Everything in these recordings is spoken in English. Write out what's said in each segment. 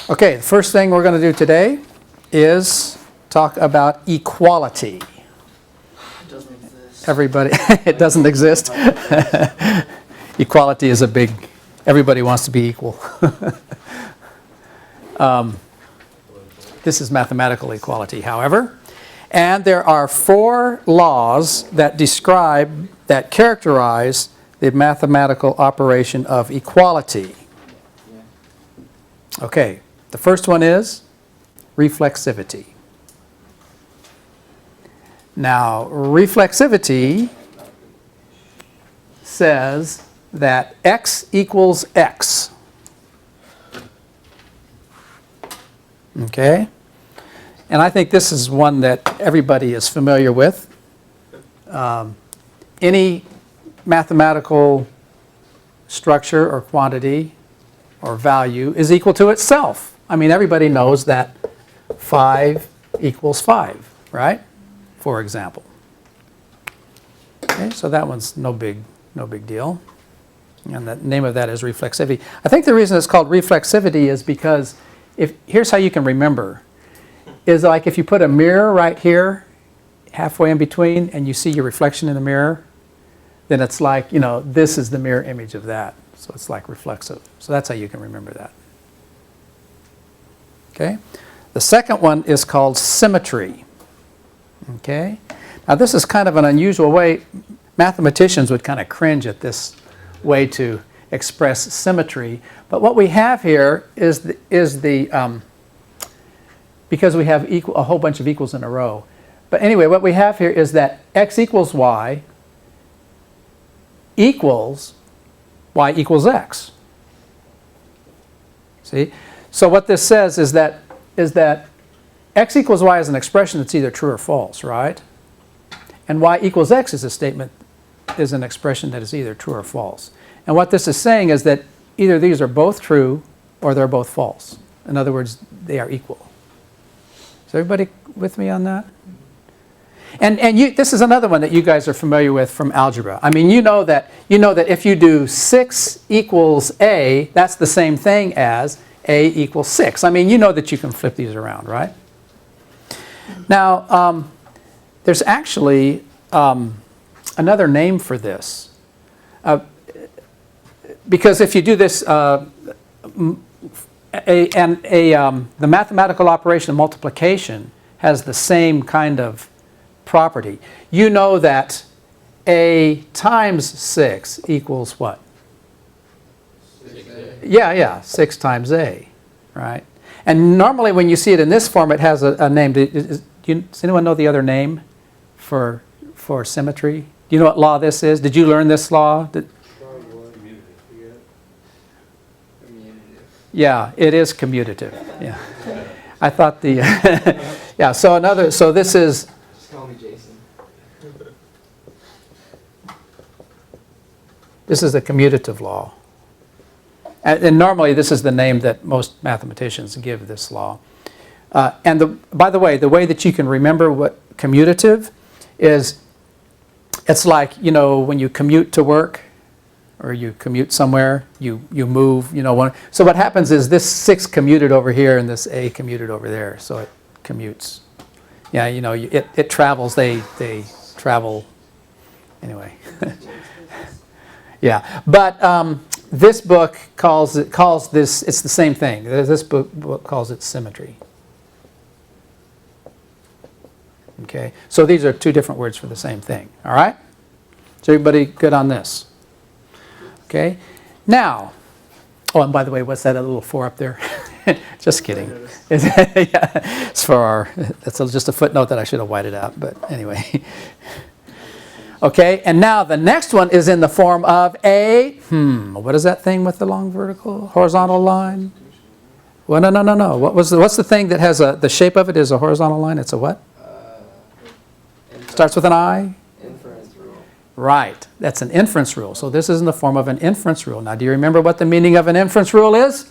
Okay, the first thing we're going to do today is talk about equality. It doesn't exist. Everybody, it doesn't exist. Equality is a big, everybody wants to be equal. This is mathematical equality, however. And there are 4 laws that describe, that characterize the mathematical operation of equality. Okay, the first one is reflexivity. Now, reflexivity says that x equals x. Okay? And I think this is one that everybody is familiar with. Any mathematical structure or quantity or value is equal to itself. I mean, everybody knows that 5 equals 5, right? For example. Okay, so that one's no big deal. And the name of that is reflexivity. I think the reason it's called reflexivity is because here's how you can remember. Is like if you put a mirror right here, halfway in between, and you see your reflection in the mirror, then it's like, you know, this is the mirror image of that. So it's like reflexive. So that's how you can remember that. Okay? The second one is called symmetry. Okay? Now this is kind of an unusual way. Mathematicians would kind of cringe at this way to express symmetry. But what we have here is because we have a whole bunch of equals in a row. But anyway, what we have here is that x equals y equals x. See? So what this says is that x equals y is an expression that's either true or false, right? And y equals x is a statement, is an expression that is either true or false. And what this is saying is that either these are both true or they're both false. In other words, they are equal. Is everybody with me on that? And this is another one that you guys are familiar with from algebra. I mean, you know that if you do 6 equals a, that's the same thing as a equals 6. I mean, you know that you can flip these around, right? Now, there's actually another name for this. Because if you do this, the mathematical operation of multiplication has the same kind of property. You know that a times 6 equals what? 6a. Yeah, 6 times a, right? And normally when you see it in this form, it has a name. Does anyone know the other name for symmetry? Do you know what law this is? Did you learn this law? Yeah, it is commutative. Yeah, I thought the yeah. So this is. Just call me Jason. This is the commutative law, and normally this is the name that most mathematicians give this law. And by the way that you can remember what commutative is, it's like, you know, when you commute to work. Or you commute somewhere, you move, you know. So what happens is this 6 commuted over here and this a commuted over there, so it commutes. Yeah, you know, it travels, they travel, anyway. Yeah, but this book calls this, it's the same thing. This book calls it symmetry. Okay, so these are 2 different words for the same thing, all right? So everybody good on this? Okay, now, oh, and by the way, what's that little 4 up there? Just kidding. Yeah, it's for that's just a footnote that I should have whited out, but anyway. Okay, and now the next one is in the form of a, what is that thing with the long vertical, horizontal line? Well, no. What's the thing that has the shape of it is a horizontal line? It's a what? Starts with an I? Right, that's an inference rule. So this is in the form of an inference rule. Now, do you remember what the meaning of an inference rule is?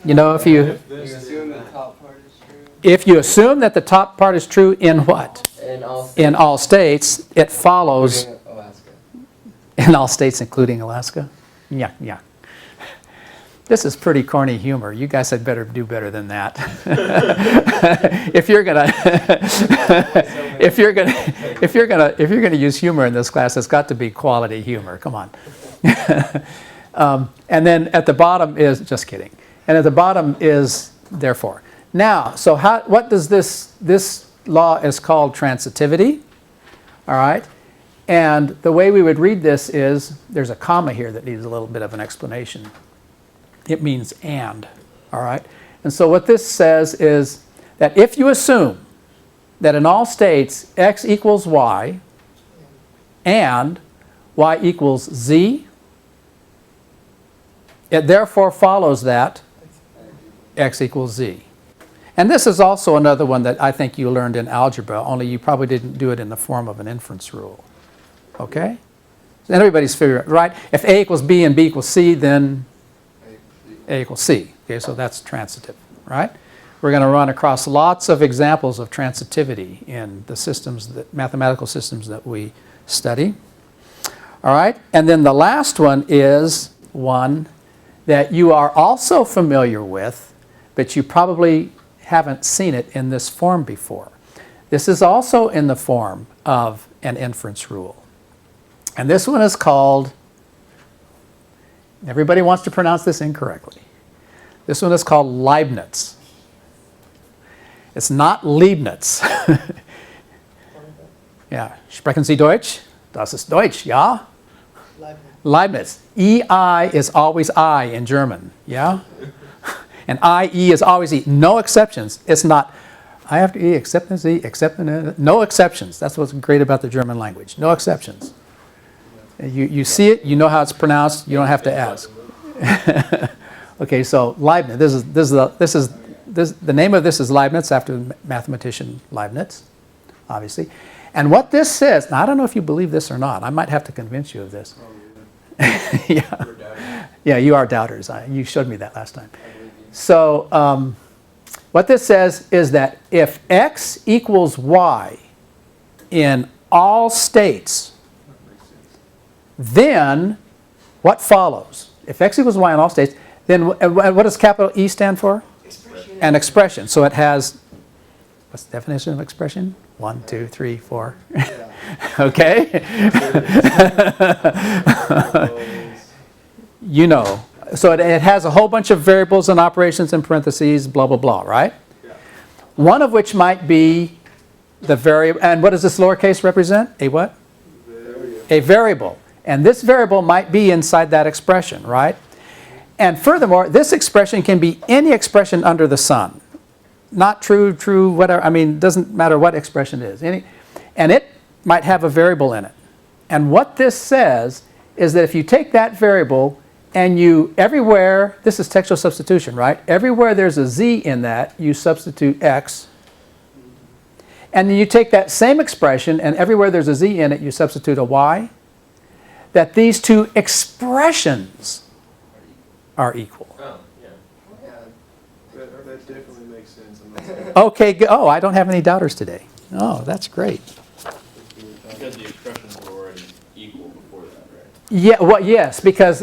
You know, if you assume the top part is true. If you assume that the top part is true in what? In all states, it follows. Alaska. In all states, including Alaska. Yeah. This is pretty corny humor. You guys had better do better than that. if you're gonna use humor in this class, it's got to be quality humor. Come on. And then at the bottom is just kidding. And at the bottom is therefore. Now, so what does this law is called transitivity? All right. And the way we would read this is there's a comma here that needs a little bit of an explanation. It means and, all right? And so what this says is that if you assume that in all states x equals y and y equals z, it therefore follows that x equals z. And this is also another one that I think you learned in algebra, only you probably didn't do it in the form of an inference rule. Okay? So everybody's figuring, right? If a equals b and b equals c, then a equals c. Okay, so that's transitive, right? We're going to run across lots of examples of transitivity in the systems, mathematical systems that we study. All right, and then the last one is one that you are also familiar with, but you probably haven't seen it in this form before. This is also in the form of an inference rule. And this one is called, everybody wants to pronounce this incorrectly. This one is called Leibniz. It's not Leibniz. Yeah, sprechen Sie Deutsch? Das ist Deutsch, ja? Leibniz. EI is always I in German, yeah? And IE is always E. No exceptions. It's not I after E, except as E, except in no exceptions. That's what's great about the German language. No exceptions. You see it, you know how it's pronounced, you don't have to ask. Okay, so Leibniz. The name of this is Leibniz, after the mathematician Leibniz, obviously. And what this says, now I don't know if you believe this or not. I might have to convince you of this. Yeah. Yeah, you are doubters. You showed me that last time. So what this says is that if x equals y in all states, then what follows? If x equals y in all states, then what does capital E stand for? Expression. An expression. So it has, what's the definition of expression? 1, 2, 3, 4. Yeah. Okay? You know. So it has a whole bunch of variables and operations in parentheses, blah, blah, blah, right? Yeah. One of which might be the variable. And what does this lowercase represent? A what? Variable. A variable. And this variable might be inside that expression, right? And furthermore, this expression can be any expression under the sun. Not true, true, whatever. I mean, it doesn't matter what expression it is. And it might have a variable in it. And what this says is that if you take that variable and you, everywhere, this is textual substitution, right? Everywhere there's a z in that, you substitute x. And then you take that same expression and everywhere there's a z in it, you substitute a y. That these two expressions are equal. Oh, yeah. Yeah. That definitely makes sense. I'm not Okay, oh, I don't have any doubters today. Oh, that's great. Because the expressions were already equal before that, right? Yeah, well, yes, because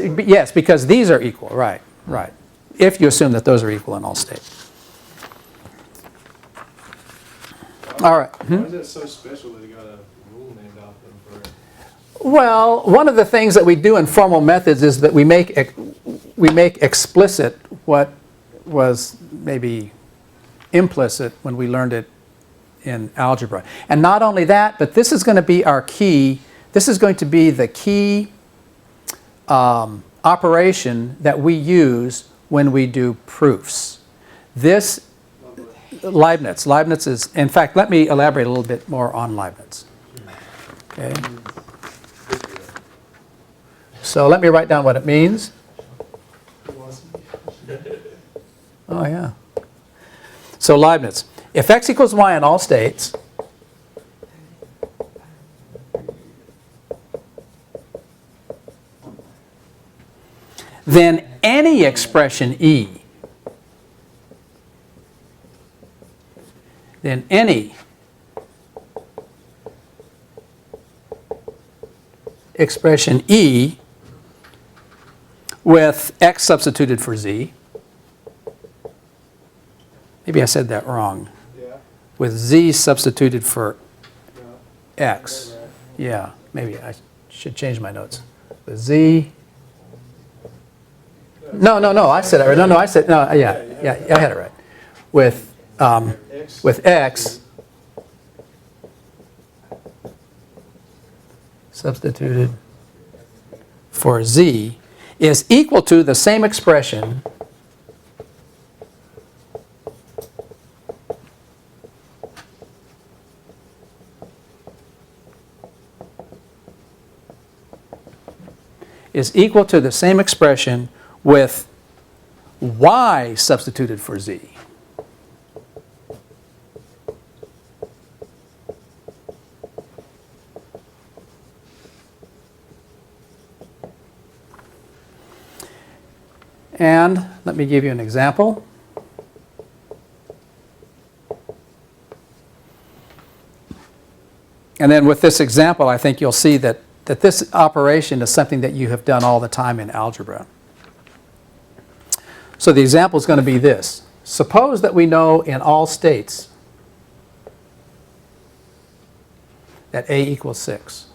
these are equal, right, right. If you assume that those are equal in all states. All right. Why is that so special that you got a rule named after them for it? Well, one of the things that we do in formal methods is that we make explicit what was maybe implicit when we learned it in algebra. And not only that, but this is going to be our key. This is going to be the key operation that we use when we do proofs. This Leibniz is, in fact, let me elaborate a little bit more on Leibniz. Okay. So let me write down what it means. Oh, yeah. So Leibniz. If x equals y in all states, then any expression E, with x substituted for z. Maybe I said that wrong. Yeah, With z substituted for no, x. right. Yeah, maybe I should change my notes. With z. No, I said it right. No, I said, no, yeah, I had it right. With X. with x substituted for z is equal to the same expression with y substituted for z. And let me give you an example. And then with this example, I think you'll see that this operation is something that you have done all the time in algebra. So the example is going to be this. Suppose that we know in all states that a equals 6.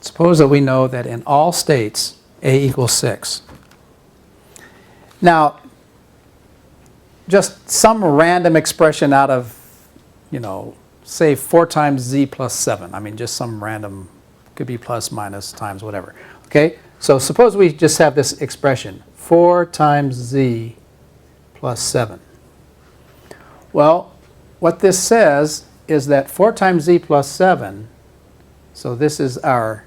Suppose that we know that in all states a equals 6. Now, just some random expression out of, say 4 times z plus 7. I mean, just some random, could be plus, minus, times, whatever. Okay? So suppose we just have this expression, 4 times z plus 7. Well, what this says is that 4 times z plus 7, so this is our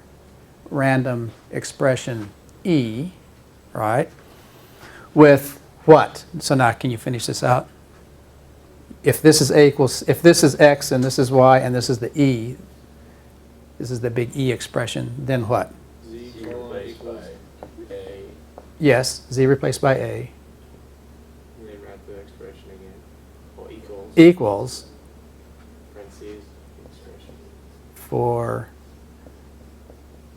random expression e, right? With what? So now can you finish this out? If this is if this is x and this is y and this is the e, this is the big E expression, then what? Z Z replaced by A. Yes, z replaced by a And then write the expression again. Well, equals parentheses, expression. for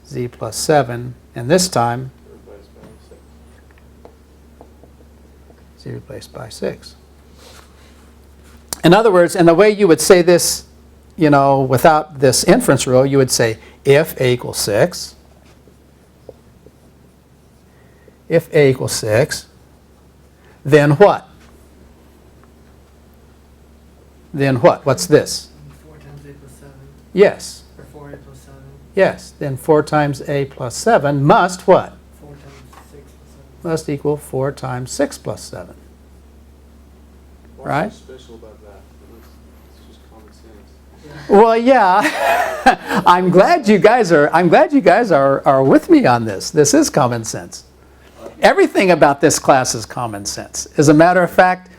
z plus 7, and this time Replaced by 6. z replaced by 6. In other words, and the way you would say this, without this inference rule, you would say if a equals 6, then what? Then what? What's this? 4 times a plus 7. Yes. Or 4a plus 7. Yes. Then 4 times a plus 7 must what? 4 times 6 plus 7. Must equal 4 times 6 plus 7. What's Right? so special about that? It's just common sense. Well, yeah. I'm glad you guys are with me on this. This is common sense. Everything about this class is common sense. As a matter of fact,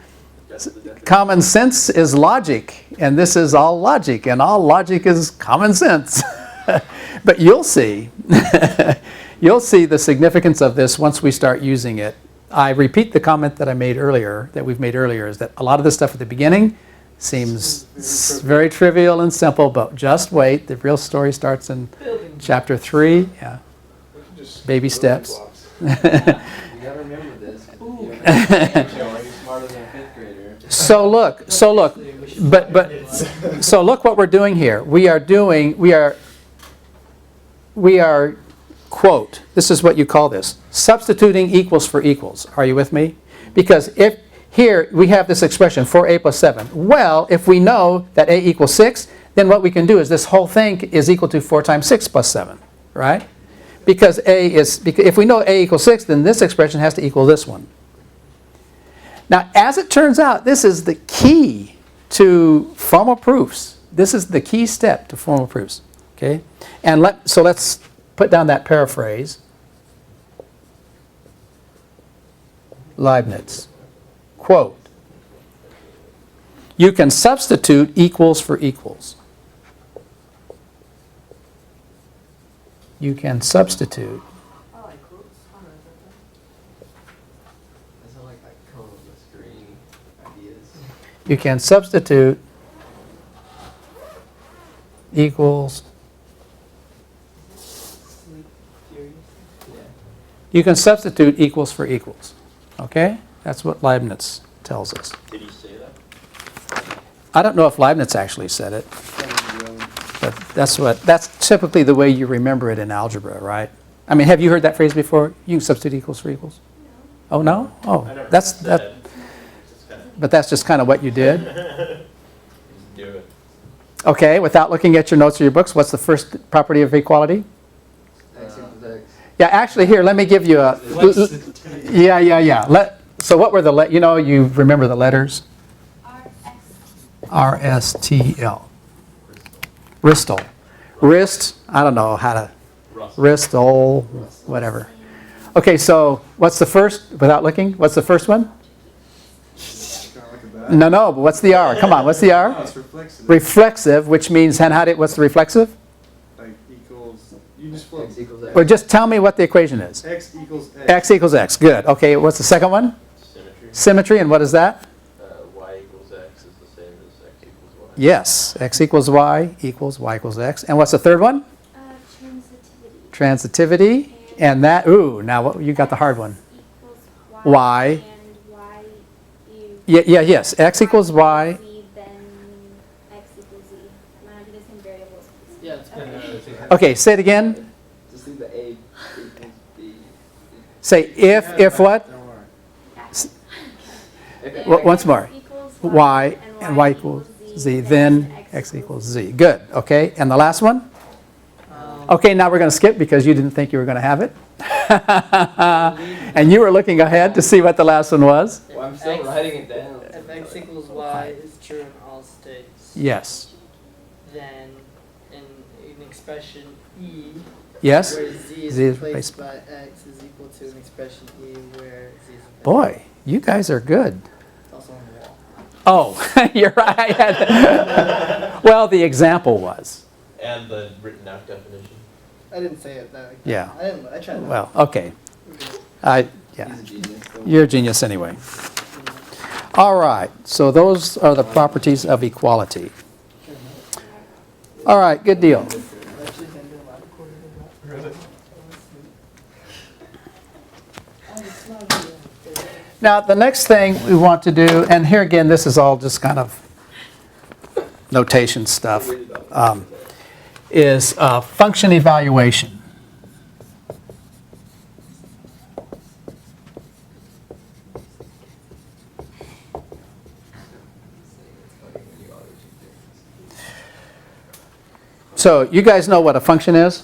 common sense is logic, and this is all logic, and all logic is common sense. But you'll see. You'll see the significance of this once we start using it. I repeat the comment that we've made earlier, is that a lot of the stuff at the beginning seems very trivial and simple, but just wait. The real story starts in Building. chapter 3. Yeah. Baby steps. You gotta remember this. 'Cause if you're smarter than a 5th grader. So look, so look what we're doing here. We are, quote, this is what you call this, substituting equals for equals. Are you with me? Because if here we have this expression, 4a plus 7. Well, if we know that a equals 6, then what we can do is this whole thing is equal to 4 times 6 plus 7, right? Because if we know a equals 6, then this expression has to equal this one. Now, as it turns out, this is the key to formal proofs. This is the key step to formal proofs. Okay? And so let's put down that paraphrase. Leibniz. Quote, you can substitute equals for equals. You can substitute I like quotes. I know I sound like I come up with screen ideas. you can substitute equals, Sleep furious. you can substitute equals for equals, okay? That's what Leibniz tells us. Did he say that? I don't know if Leibniz actually said it, but that's typically the way you remember it in algebra, right? I mean, have you heard that phrase before? You can substitute equals for equals? Oh, no? Oh, I never that's, said that, it. Just kind but that's just kind of what you did? of do it. Okay, without looking at your notes or your books, what's the first property of equality? X equals X. Yeah, actually, here, let me give you a, yeah. So what were the, you remember the letters? R-S-T-L. Ristol. Wrist, I don't know how to, Ristol, whatever. Okay, so what's the first, without looking, what's the first one? No, but what's the R? Come on, what's the No, R? it's reflexive. Reflexive, which means, and what's the reflexive? Like equals, you just flip. X equals X. Well, just tell me what the equation is. X equals X. X equals X, good. Okay, what's the second one? Symmetry. Symmetry, and what is that? Y equals X is the same as X equals Y. Yes, X equals Y equals Y equals X. And what's the third one? Transitivity. Transitivity. And that, now you got the hard one. Equals Y. And Y you. Yes, X equals Y. Z, then X equals Z. Might not be the same variables. Yeah, it's Okay. better. Okay, say it again. Just leave the A equals B. Say if what? Don't worry. If Once more. X equals Y and Y equals Z, then X equals Z. Good, okay. And the last one? Okay, now we're going to skip because you didn't think you were going to have it. And you were looking ahead to see what the last one was. Well, I'm still writing it down. If X equals Y is true in all states, Yes. then in an expression E, Yes? where Z is Z is replaced by X is equal to an expression E where Z is replaced. Boy, you guys are good. It's also on the wall. Oh, you're right. Well, the example was. And the written out definition. I didn't say it that. Yeah. I tried that. Well, okay. Yeah. He's a genius. Don't You're a genius anyway. All right, so those are the properties of equality. All right, good deal. Actually, can do a lot of quarters of that. Really? Now, the next thing we want to do, and here again, this is all just kind of notation stuff, is function evaluation. So you guys know what a function is?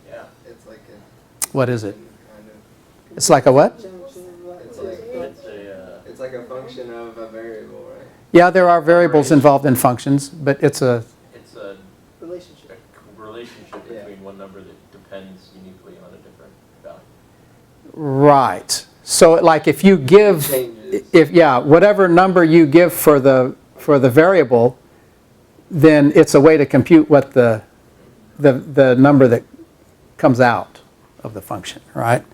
Yeah. It's like a What is it? kind of. It's like a what? It's It's like a function of a variable, right? Yeah, there are variables involved in functions, but it's a, it's a Relationship. relationship Yeah. between one number that depends uniquely on a different value. right. So like if you give, Changes. whatever number you give for the variable, then it's a way to compute what the number that comes out of the function, right?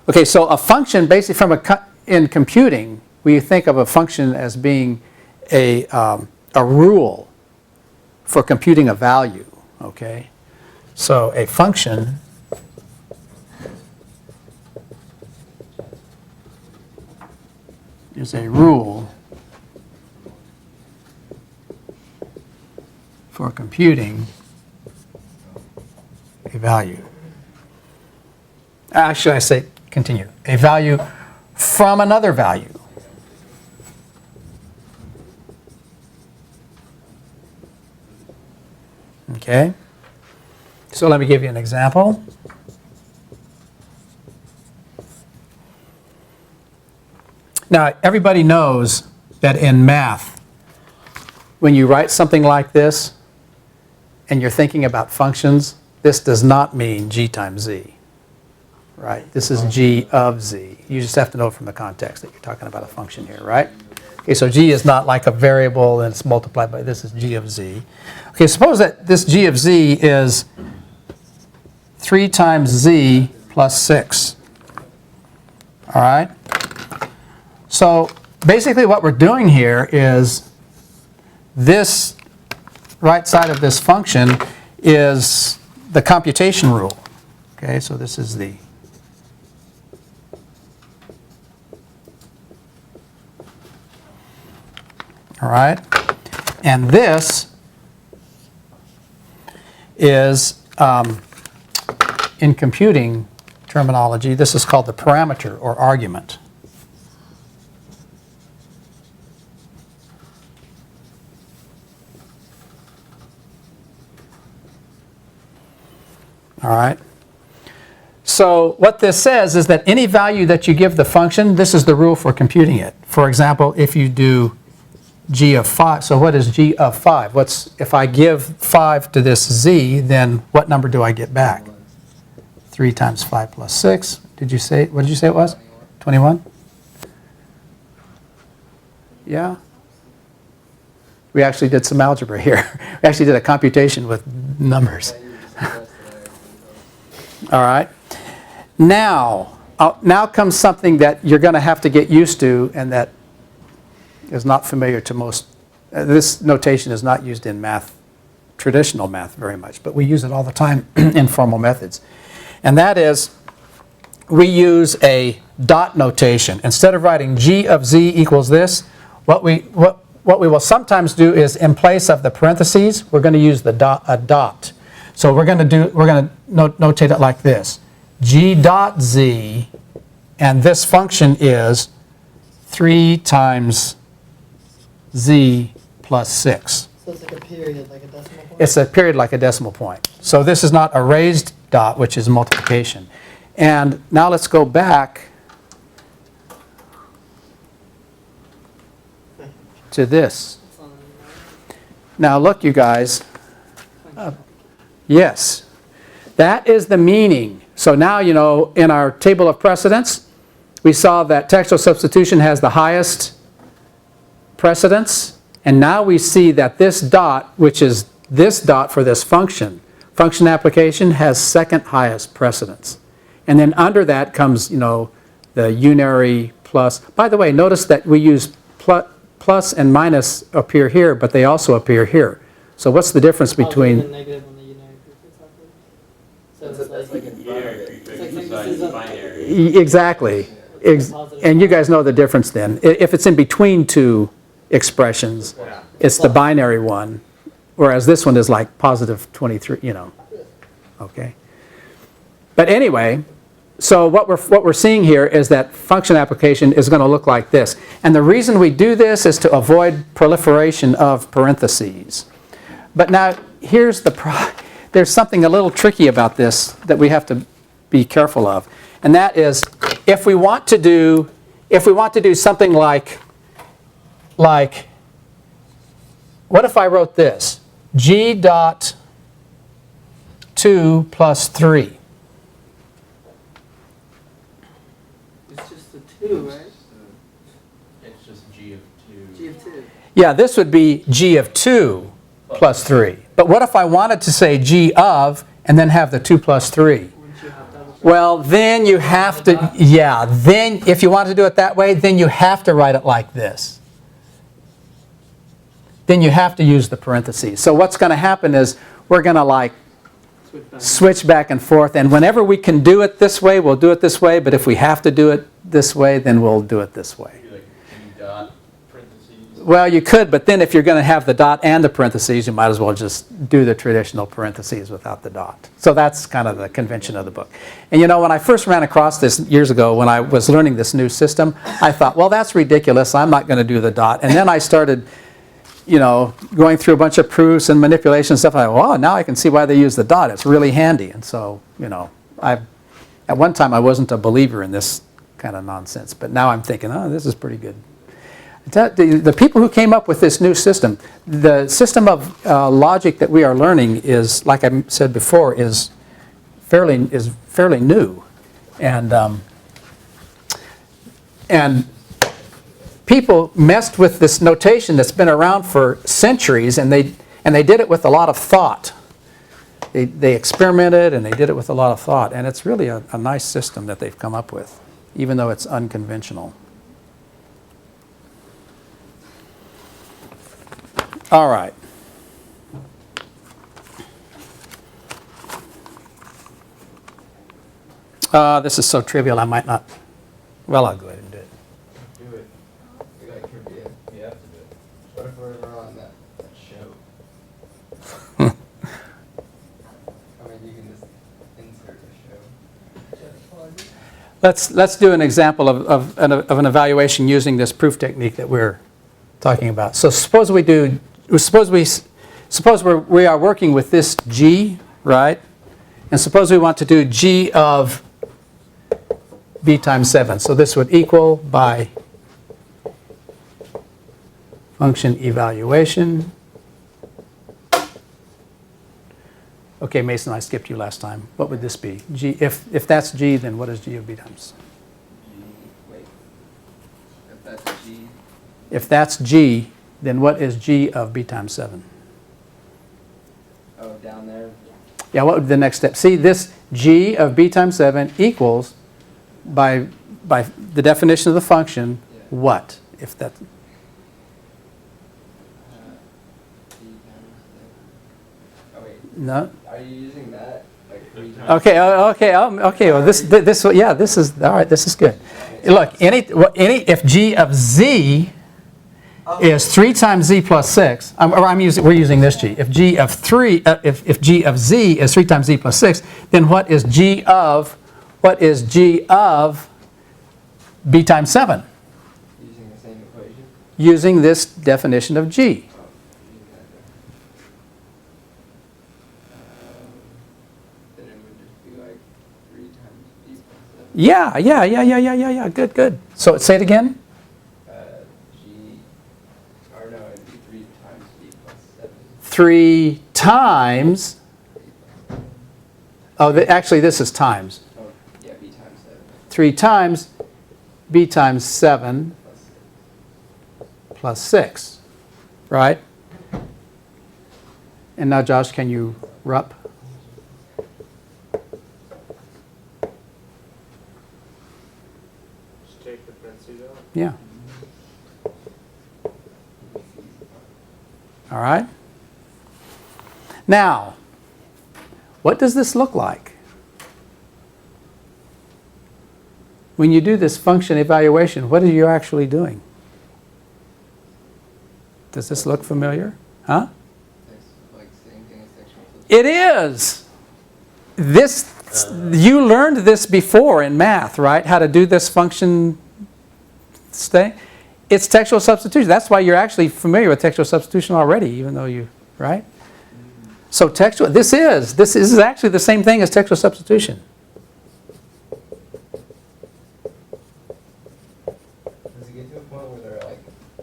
Okay, so a function basically in computing, we think of a function as being a rule for computing a value, okay? So a function is a rule for computing a value. Actually, I say continue. A value from another value. Okay? So let me give you an example. Now, everybody knows that in math, when you write something like this and you're thinking about functions, this does not mean g times z, right? This is g of z. You just have to know from the context that you're talking about a function here, right? Okay, so g is not like a variable and it's multiplied by this is g of z. Okay, suppose that this g of z is 3 times z plus 6. All right? So basically what we're doing here is this right side of this function is the computation rule. Okay, so this is the all right, and this is in computing terminology, this is called the parameter or argument. All right. So what this says is that any value that you give the function, this is the rule for computing it. For example, if you do g of 5, so what is g of 5? If I give 5 to this z, then what number do I get back? 3 times 5 plus 6. What did you say it was? 21? Yeah? We actually did some algebra here. We actually did a computation with numbers. All right. Now comes something that you're going to have to get used to and that is not familiar to most. This notation is not used in math, traditional math very much, but we use it all the time in formal methods. And that is, we use a dot notation. Instead of writing g of z equals this, what we will sometimes do is in place of the parentheses, we're going to use a dot. So we're going to notate it like this. G dot z, and this function is 3 times z plus 6. So it's like a period, like a decimal point? It's a period like a decimal point. So this is not a raised dot, which is multiplication. And now let's go back to this. Now look, you guys. Yes, that is the meaning. So now, you know, in our table of precedence, we saw that textual substitution has the highest precedence. And now we see that this dot, which is this dot for this function application, has second highest precedence. And then under that comes, you know, the unary plus. By the way, notice that we use plus and minus appear here, but they also appear here. So what's the difference between... Positive and negative on the unary prefix operator. So That's like a Unary prefix like besides this is a- binary. Exactly. And you guys know the difference then. If it's in between two expressions, it's the binary one, whereas this one is like positive 23, you know. Okay. But anyway, so what we're seeing here is that function application is going to look like this. And the reason we do this is to avoid proliferation of parentheses. But now here's there's something a little tricky about this that we have to be careful of. And that is, if we want to do something like what if I wrote this? G dot 2 plus 3. It's just a 2, right? It's just g of 2. G of 2. Yeah, this would be G of 2 plus 3. But what if I wanted to say G of and then have the 2 plus 3? Wouldn't you have double check? Well, then you have to, yeah, then if you want to do it that way, then you have to write it like this. Then you have to use the parentheses. So what's going to happen is we're going to like switch back and forth, and whenever we can do it this way, we'll do it this way, but if we have to do it this way, then we'll do it this way. Like g dot parentheses. Well, you could, but then if you're going to have the dot and the parentheses, you might as well just do the traditional parentheses without the dot. So that's kind of the convention of the book. And you know, when I first ran across this years ago, when I was learning this new system, I thought, well, that's ridiculous. I'm not going to do the dot. And then I started, you know, going through a bunch of proofs and manipulation and stuff. I thought, well, now I can see why they use the dot. It's really handy. And so, you know, at one time I wasn't a believer in this kind of nonsense, but now I'm thinking, oh, this is pretty good. The people who came up with this new system, the system of logic that we are learning is, like I said before, is fairly new, and people messed with this notation that's been around for centuries, and they did it with a lot of thought. They experimented and they did it with a lot of thought, and it's really a nice system that they've come up with, even though it's unconventional. All right. This is so trivial, I might not. Well, I'll go ahead and do it. Do it. We got trivia. You have to do it. What if we're ever on that show? I mean, you can just insert a show. Let's do an example of an evaluation using this proof technique that we're talking about. So suppose we are working with this G, right? And suppose we want to do G of B times 7. So this would equal by function evaluation. Okay, Mason, I skipped you last time. What would this be? G, if that's G, then what is G of B times? Wait. If that's G, If that's G, then what is G of B times 7? oh, down there. Yeah, what would be the next step? See, this G of B times 7 equals, by the definition of the function, Yeah. what? If that, G times the- Oh, wait. no? Are you using that? Like 3 times? Okay, well, this is, all right, this is good. Look, if G of Z is 3 times Z plus 6, we're using this G. If G of Z is 3 times Z plus 6, then what is G of B times 7? Using the same equation? Using this definition of G. Oh, using that then it would just be like 3 times B plus 7. Yeah, good. So say it again. Or no, it'd be 3 times B plus 7. 3 times, actually this is times. Oh, yeah, B times 7 3 times B times 7 plus 6. plus 6, right? And now, Josh, can you RUP? Just take the parentheses out. Yeah. All right. Now, what does this look like? When you do this function evaluation, what are you actually doing? Does this look familiar? Huh? Like same thing as sexual assault. It is. You learned this before in math, right? How to do this function thing. It's textual substitution. That's why you're actually familiar with textual substitution already, even though right? So this is actually the same thing as textual substitution. Does it get to a point where they're like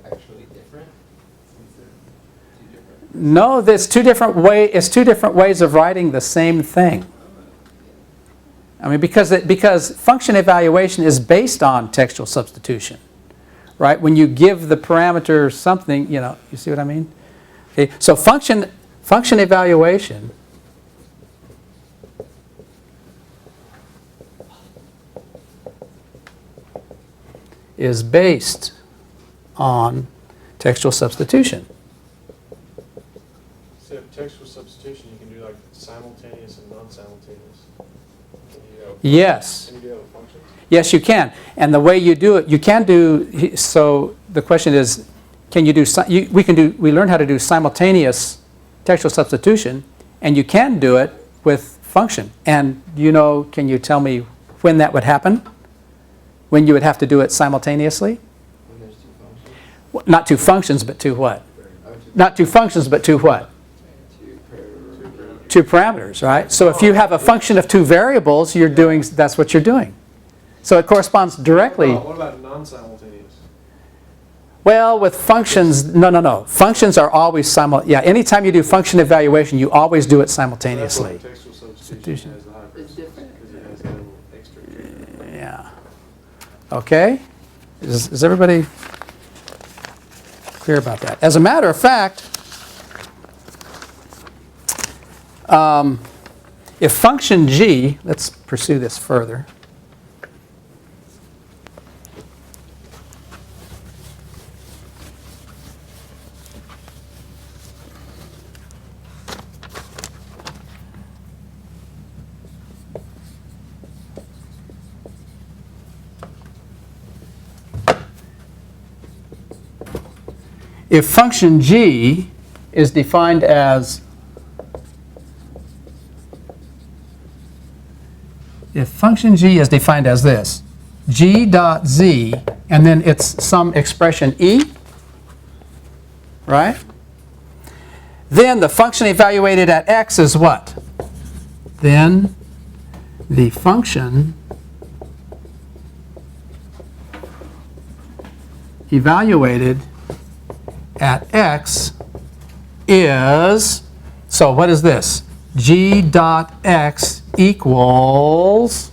actually different? Since they're 2 different. No, it's two different ways of writing the same thing. I mean, because function evaluation is based on textual substitution, right? When you give the parameter something, you see what I mean? Okay, so function evaluation is based on textual substitution. So if textual substitution, you can do like simultaneous and non-simultaneous. Yes. Can you do that with functions? Yes, you can. And the way you do it, you can do, so the question is, can you do, we learn how to do simultaneous textual substitution, and you can do it with function. And can you tell me when that would happen? When you would have to do it simultaneously? When there's 2 functions. Not 2 functions, but 2 what? Oh, 2 Not 2 functions, but 2 what? 2 parameters. 2 parameters, right? So if you have a function of 2 variables, that's what you're doing. So it corresponds directly. What about non-simultaneous? Well, with functions, no. Functions are always anytime you do function evaluation, you always do it simultaneously. So that's why textual substitution has the high It's different. because it has a little extra. Yeah. Okay? Is everybody clear about that? As a matter of fact, if function g, let's pursue this further. if function g is defined as this, g dot z, and then it's some expression e, right? Then the function evaluated at x is what? Then the function evaluated at x is, so what is this? G dot x equals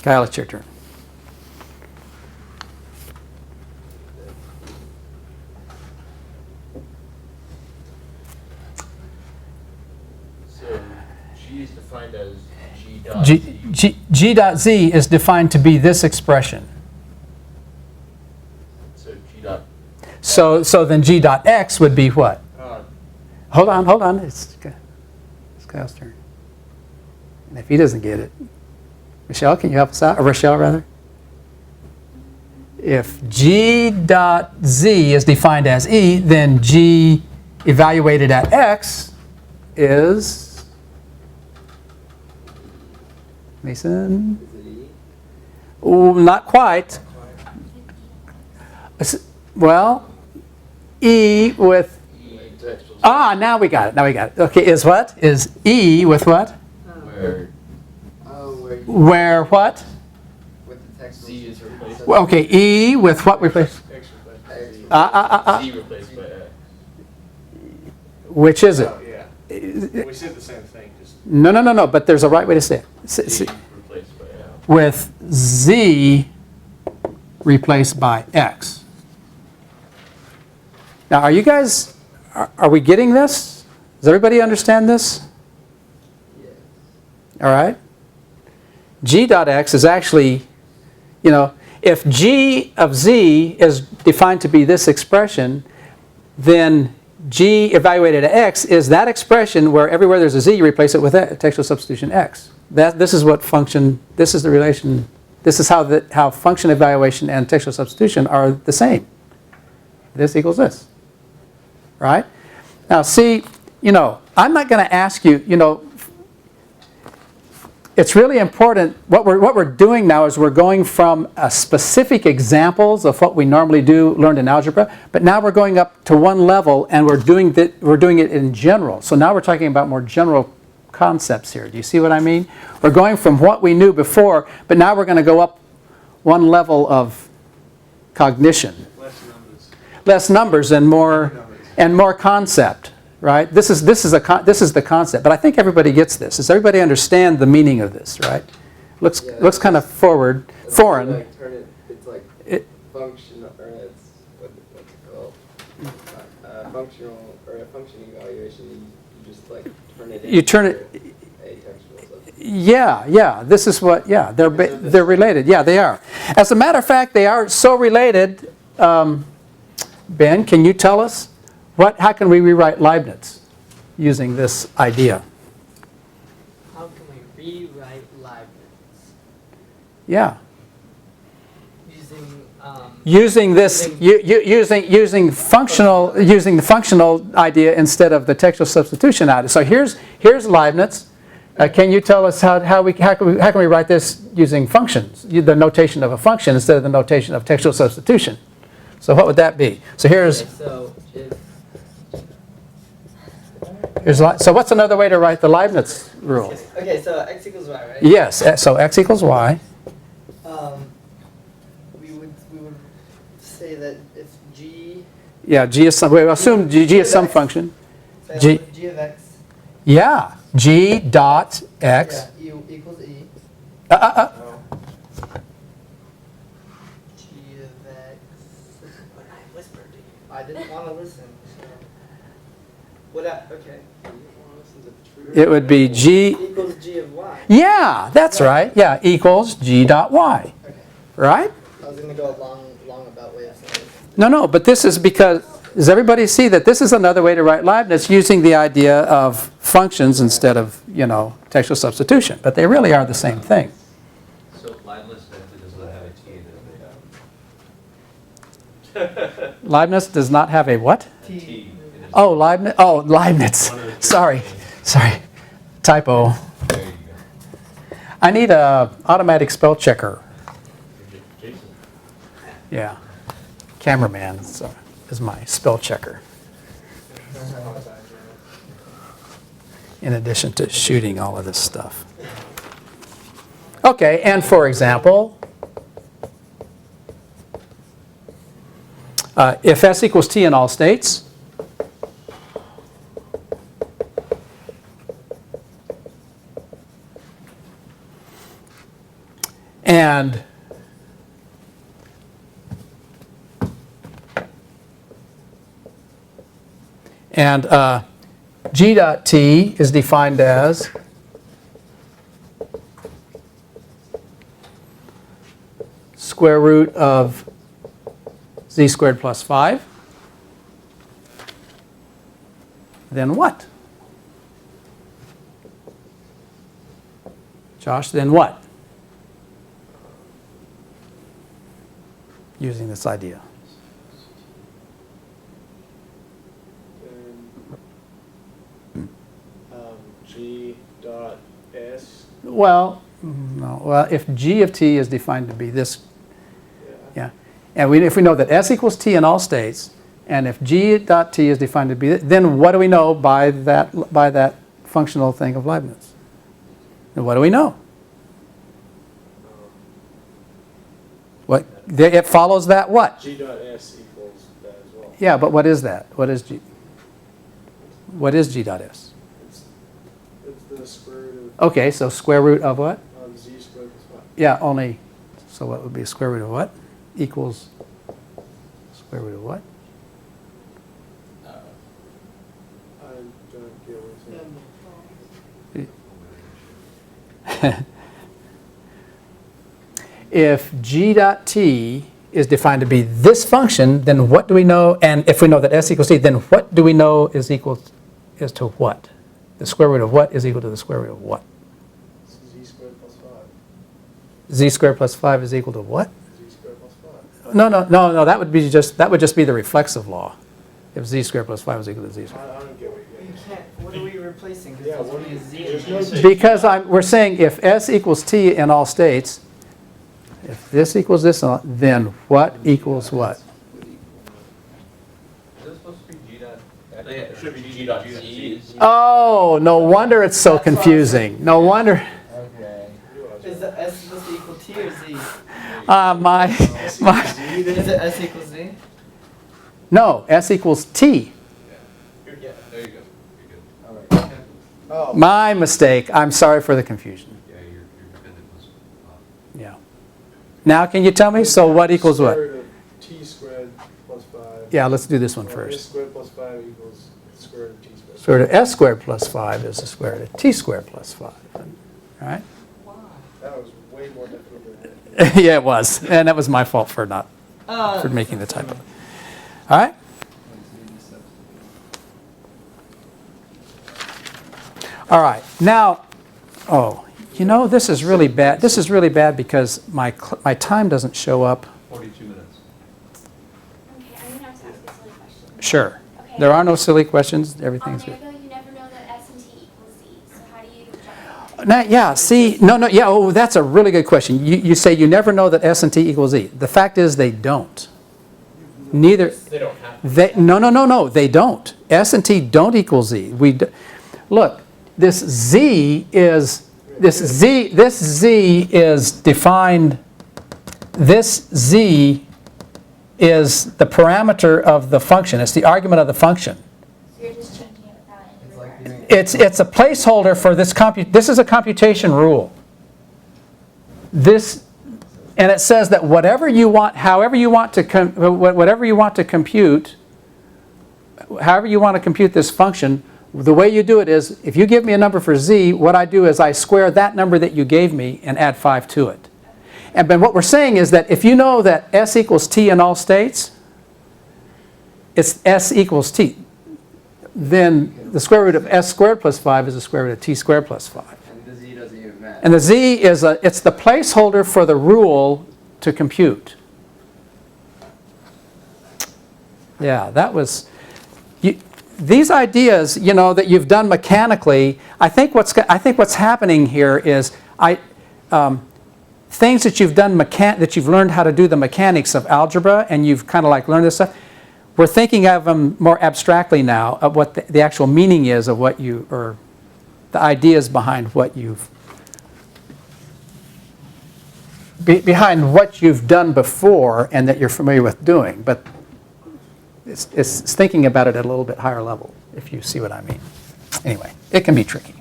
Kyle, it's your turn. So G is defined as G dot Z. G dot z is defined to be this expression. So G dot. So then g dot x would be what? Hold on. It's Kyle's turn. And if he doesn't get it, Michelle, can you help us out? Or Rochelle, rather? If g dot z is defined as e, then g evaluated at x is, Mason? Is it E? Oh, not quite. Well, e with, now we got it. Okay, is what? Is e with what? Where Oh, where you, Where what? with the text. Z is replaced. Well, okay, e with what replaced? X replaced by Z. Z replaced by X. Which is it? Oh, yeah. We said the same thing, just. No, but there's a right way to say it. Z replaced by X. With z replaced by x. Now, are you guys, are we getting this? Does everybody understand this? Yes. All right. G dot x is actually, if g of z is defined to be this expression, then g evaluated at x is that expression where everywhere there's a z, you replace it with a textual substitution x. This is what function, this is the relation, this is how function evaluation and textual substitution are the same. This equals this. Right? Now see, I'm not going to ask you, it's really important, what we're doing now is we're going from specific examples of what we normally do learned in algebra, but now we're going up to one level and we're doing it in general. So now we're talking about more general concepts here. Do you see what I mean? We're going from what we knew before, but now we're going to go up one level of cognition. Less numbers and more concept. Right? This is the concept, but I think everybody gets this. Does everybody understand the meaning of this? Right? Looks kind of foreign. Like, turn it. It's like function, or it's what's it called? Functional or a function evaluation. You just like turn it. You turn it. A textual substitution. Yeah. This is what. Yeah, they're related. Yeah, they are. As a matter of fact, they are so related. Ben, can you tell us? How can we rewrite Leibniz using this idea? How can we rewrite Leibniz? Yeah. Using Using the functional idea instead of the textual substitution idea. So here's Leibniz. Can you tell us how can we write this using functions? The notation of a function instead of the notation of textual substitution. So what would that be? So here's. So what's another way to write the Leibniz rule? Okay, so x equals y, right? Yes. So x equals y. We would say that if g. Yeah, g is some. We assume g is some function. G of x. Yeah, g dot x. Yeah, equals e. No. G of x. But I whispered to you. I didn't want to listen. So. Okay. It would be g. Equals g of y. Yeah, that's right. Yeah, equals g dot y. Okay. Right? I was going to go a long about way of saying it. No, but this is because, does everybody see that this is another way to write Leibniz using the idea of functions instead of, textual substitution. But they really are the same thing. So Leibniz Leibniz does not have a what? T. Oh, Leibniz. Oh, Leibniz. Sorry. Typo. There you go. I need a automatic spell checker. Jason. Yeah. Cameraman is my spell checker. In addition to shooting all of this stuff. Okay, and for example, if S equals T in all states, and G dot T is defined as square root of z squared plus 5, then what? Josh, then what? Using this idea. G dot S. Well, no. Well, if G of T is defined to be this, Yeah. and if we know that S equals T in all states, and if G dot T is defined to be, then what do we know by that functional thing of Leibniz? And what do we know? What it follows that what? G dot S equals that as well. Yeah, but what is that? What is G? What is G dot S? It's the square root Okay, so square root of what? of Z squared plus 5. Yeah, only. So what would be square root of what? Equals square root of what? I don't get what you're saying. If G dot T is defined to be this function, then what do we know? And if we know that S equals T, then what do we know is equal is to what? The square root of what is equal to the square root of what? It's Z squared plus 5. Z squared plus 5 is equal to what? Z squared plus 5. No. That would just be the reflexive law. If Z squared plus 5 is equal to Z I squared. don't get what you're You getting. can't, what are we replacing? 'Cause Yeah, there's what only a do Z you- in there's there. no- Because we're saying if S equals T in all states, if this equals this, then what equals what? Is it supposed to be G dot? Yeah, it should be G dot C. Oh, no wonder it's so confusing. No wonder. Okay. Is the S supposed to equal T or Z? My. Is it S equals Z? No, S equals T. Yeah, there you go. You're good. All right. Oh. My mistake. I'm sorry for the confusion. Yeah, your dependent was Yeah. Now can you tell me? So what equals what? Square root of T squared plus 5. Yeah, let's do this one Or S first. squared plus 5 equals square root of T squared. Square root of S squared plus 5 is the square root of T squared plus 5. All right? That was way more difficult than that. Yeah, it was. And that was my fault for making the typo. All right? All right. Now, you know, this is really bad. This is really bad because my time doesn't show up. 42 minutes. Okay, I'm gonna have to ask a silly question. Sure. Okay. There are no silly questions. Everything's On good. there though, you never know that S and T equals Z, so how do you judge? Now, yeah, see, no, yeah, oh, that's a really good question. You say you never know that S and T equals Z. The fact is they don't. Neither, They don't have to. no, they don't. S and T don't equal Z. Look, this Z is defined, this Z is the parameter of the function. It's the argument of the function. So you're just changing it without any It's like regard. doing. It's a placeholder for this this is a computation rule. And it says that whatever you want, however you want to compute, however you want to compute this function, the way you do it is, if you give me a number for Z, what I do is I square that number that you gave me and add 5 to it. And what we're saying is that if you know that S equals T in all states, it's S equals T. Then the square root of S squared plus 5 is the square root of T squared plus 5. And the Z doesn't even matter. And the Z is it's the placeholder for the rule to compute. Yeah, that was, these ideas, you know, that you've done mechanically, I think what's happening here is things that you've done that you've learned how to do the mechanics of algebra, and you've kind of like learned this stuff. We're thinking of them more abstractly now, of what the actual meaning is of what you, or the ideas behind what you've behind what you've done before and that you're familiar with doing. But it's thinking about it at a little bit higher level, if you see what I mean. Anyway, it can be tricky.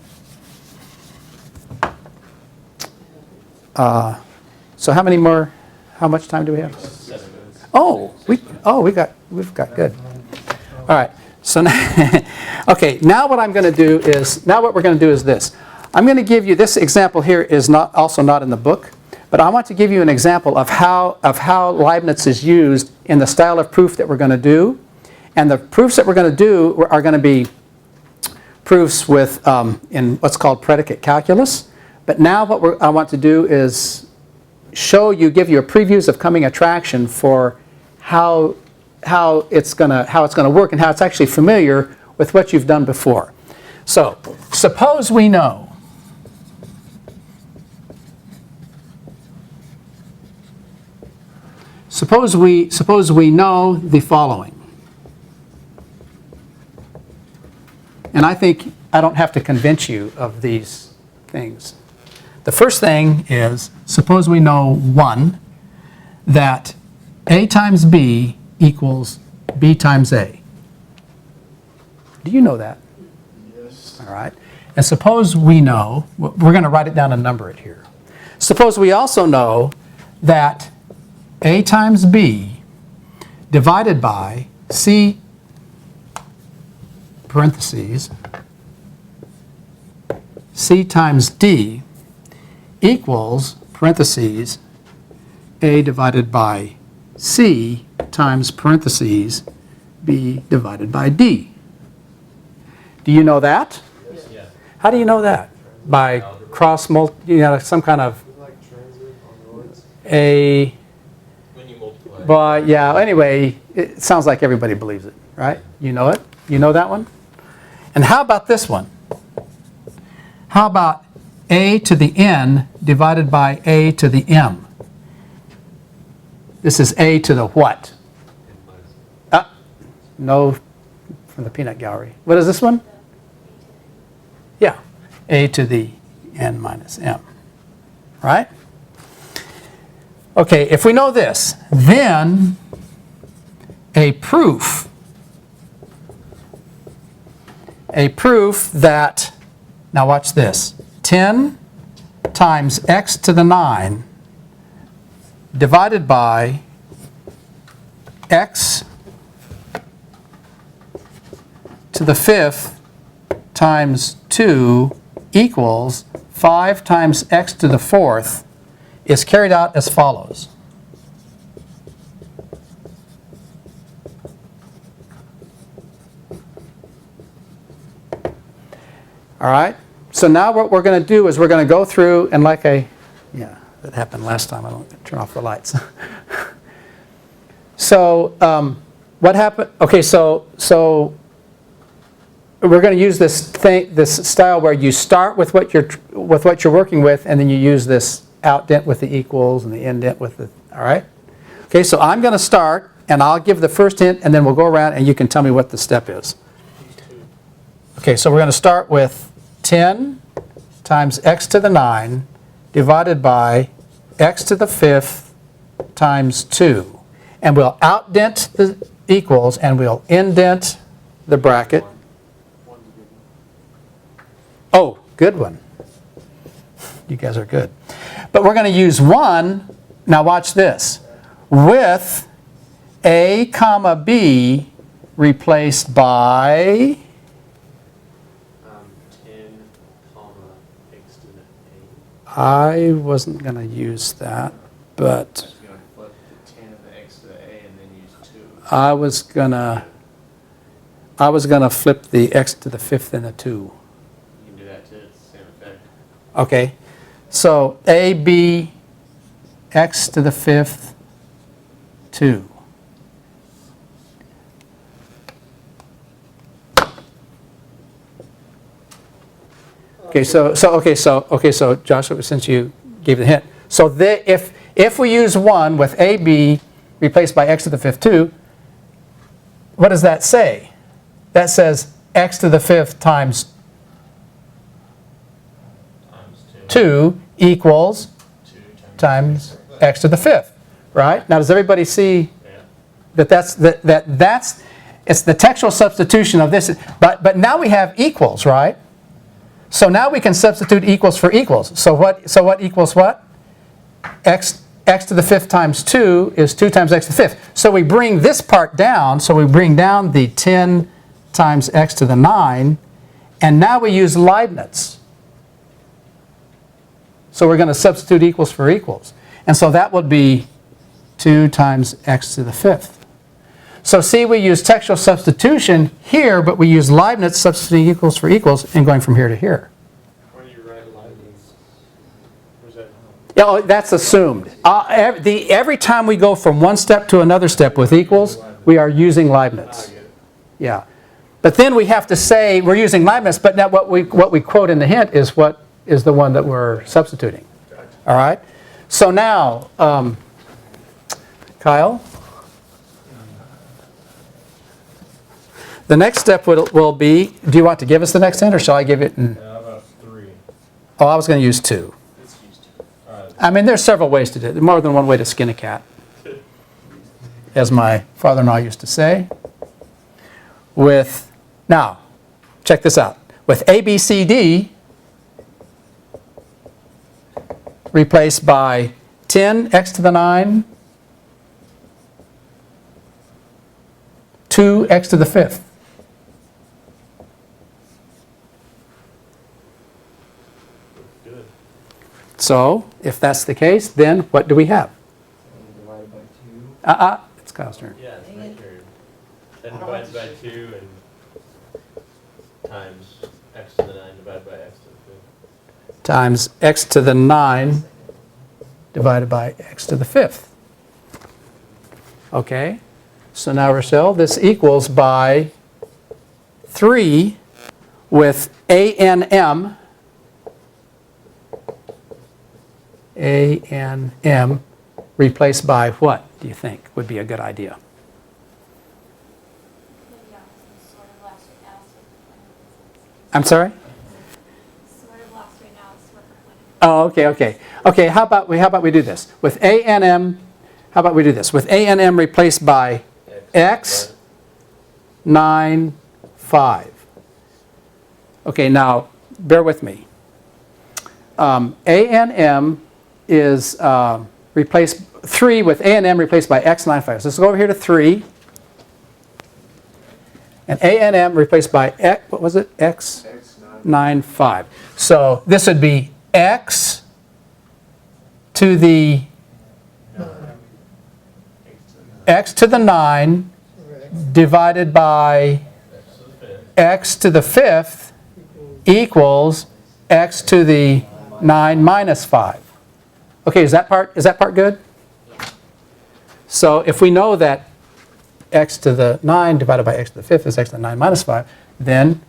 So how much time do we have? 7 minutes. We've got good. All right. So now, okay, now what we're going to do is this. I'm going to give you, this example here is also not in the book, but I want to give you an example of how Leibniz is used in the style of proof that we're going to do. And the proofs that we're going to do are going to be proofs with in what's called predicate calculus. But now what I want to do is give you a previews of coming attraction for how it's going to work and how it's actually familiar with what you've done before. So suppose we know Suppose we know the following. And I think I don't have to convince you of these things. The first thing is, suppose we know, 1, that A times B equals B times A. Do you know that? Yes. All right. And suppose we know, we're going to write it down and number it here. Suppose we also know that A times B divided by C parentheses C times D equals parentheses A divided by C times parentheses B divided by D. Do you know that? Yeah. How do you know that? By some kind of Like transit on roads. a. When you multiply. But yeah, anyway, it sounds like everybody believes it, right? You know it? You know that one? And how about this one? How about A to the N divided by A to the M? This is A to the what? No, from the peanut gallery. What is this one? Yeah, A to the N minus M, right? Okay, if we know this, then a proof that, now watch this, 10 times x to the 9 divided by x to the 5th times 2 equals 5 times x to the 4th is carried out as follows. All right? So now what we're going to do is we're going to go through, and that happened last time. I don't turn off the lights. So what happened? Okay, so we're going to use this style where you start with what you're working with, and then you use this outdent with the equals and the indent with the. All right. Okay, so I'm going to start, and I'll give the first hint, and then we'll go around, and you can tell me what the step is. Okay, so we're going to start with 10 times x to the 9 divided by x to the 5th times 2. And we'll outdent the equals and we'll indent the bracket. Oh, good one. You guys are good. But we're going to use 1, now watch this, with A comma B replaced by 10 comma x to the 8. I wasn't going to use that, but Just going to flip the 10 of the x to the a and then use 2. I was gonna flip the x to the 5th and the 2. You can do that too, it's the same effect. Okay, so A, B, x to the 5th, 2. Okay, so Joshua, since you gave the hint, so if we use 1 with AB replaced by x to the fifth 2, what does that say? That says x to the fifth times Times 2 equals 2 times x to the fifth, right? Now, does everybody see Yeah. that's it's the textual substitution of this, but now we have equals, right? So now we can substitute equals for equals. So what equals what? X to the fifth times 2 is 2 times x to the fifth. So we bring this part down, so we bring down the 10 times x to the 9, and now we use Leibniz. So we're going to substitute equals for equals. And so that would be 2 times x to the fifth. So see, we use textual substitution here, but we use Leibniz substituting equals for equals and going from here to here. When you write Leibniz, where's that? Yeah, oh, that's assumed. Every time we go from one step to another step with equals, we are using Leibniz. Yeah. But then we have to say we're using Leibniz, but now what we quote in the hint is what is the one that we're substituting. All right? So now, Kyle? The next step will be, do you want to give us the next hint, or shall I give it? How about 3? Oh, I was going to use 2. Let's use 2. All right. I mean, there's several ways to do it. There's more than one way to skin a cat, as my father-in-law used to say. Now, check this out. With ABCD replaced by 10x to the 9, 2x to the fifth. Good. So, if that's the case, then what do we have? Divided by 2. It's Kyle's turn. Yeah, it's my turn. Then divided by 2 and times x to the 9 divided by x to the 5th. Times x to the 9 divided by x to the fifth. Okay, so now Rochelle, this equals by 3 with ANM replaced by what do you think would be a good idea? Maybe I'm sort of lost right now. I'm sorry? Sort of lost right now. It's sort of like- Oh, okay. Okay, how about we do this? With ANM, how about we do this? With ANM replaced by x, 9, 5. Okay, now, bear with me. ANM is replaced, 3 with ANM replaced by x, 9, 5. So let's go over here to 3. And ANM replaced by x, what was it? X, 9, 5. So this would be x to the x to the 9 divided by x to the fifth equals x to the 9 minus 5. Okay, is that part good? So if we know that x to the 9 divided by x to the fifth is x to the 9 minus 5, then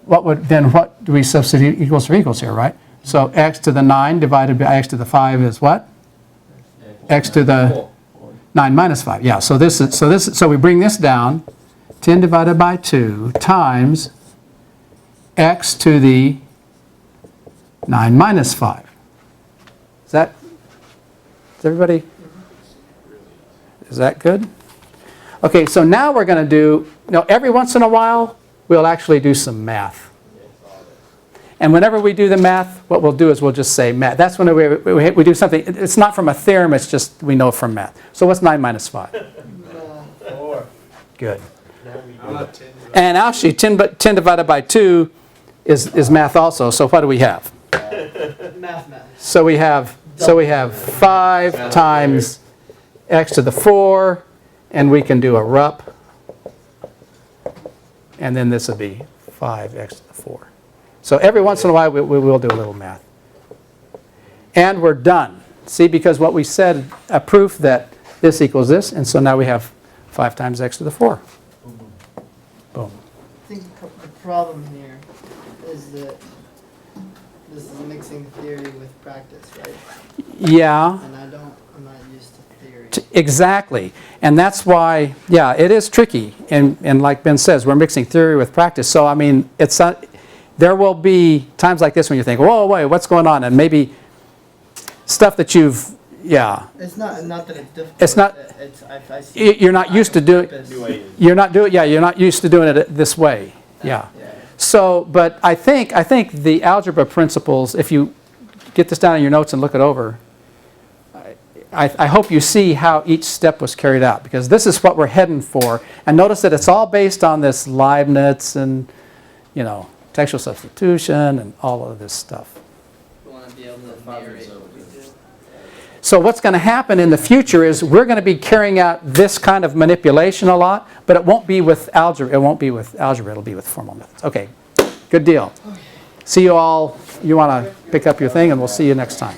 what do we substitute equals for equals here, right? So x to the 9 divided by x to the 5 is what? X to the 9 minus 5. Yeah, so we bring this down, 10 divided by 2 times x to the 9 minus 5. Is that good? Okay, so now we're going to do, every once in a while, we'll actually do some math. And whenever we do the math, what we'll do is we'll just say math. That's when we do something. It's not from a theorem, it's just we know from math. So what's 9 minus 5? 4. Good. How about 10? And actually, 10 divided by 2 is math also. So what do we have? Math. So we have 5 times x to the 4, and we can do a RUP. And then this would be 5x to the 4. So every once in a while, we will do a little math. And we're done. See, because what we said, a proof that this equals this, and so now we have 5 times x to the 4. Boom. I think the problem here this is mixing theory with practice, right? Yeah. And I'm not used to theory. Exactly. And that's why, yeah, it is tricky. And like Ben says, we're mixing theory with practice. So, I mean, there will be times like this when you think, whoa, wait, what's going on? And maybe stuff that you've, yeah. It's not that it's difficult. It's not- I see You're not used to doing, purpose. you're not used to doing it this way. Yeah. Yeah. So, but I think the algebra principles, if you get this down in your notes and look it over, I hope you see how each step was carried out, because this is what we're heading for. And notice that it's all based on this Leibniz and, textual substitution and all of this stuff. We want to be able to narrate what we do. So what's going to happen in the future is we're going to be carrying out this kind of manipulation a lot, but it won't be with algebra. It won't be with algebra. It'll be with formal methods. Okay, good deal. See you all. You want to pick up your thing, and we'll see you next time.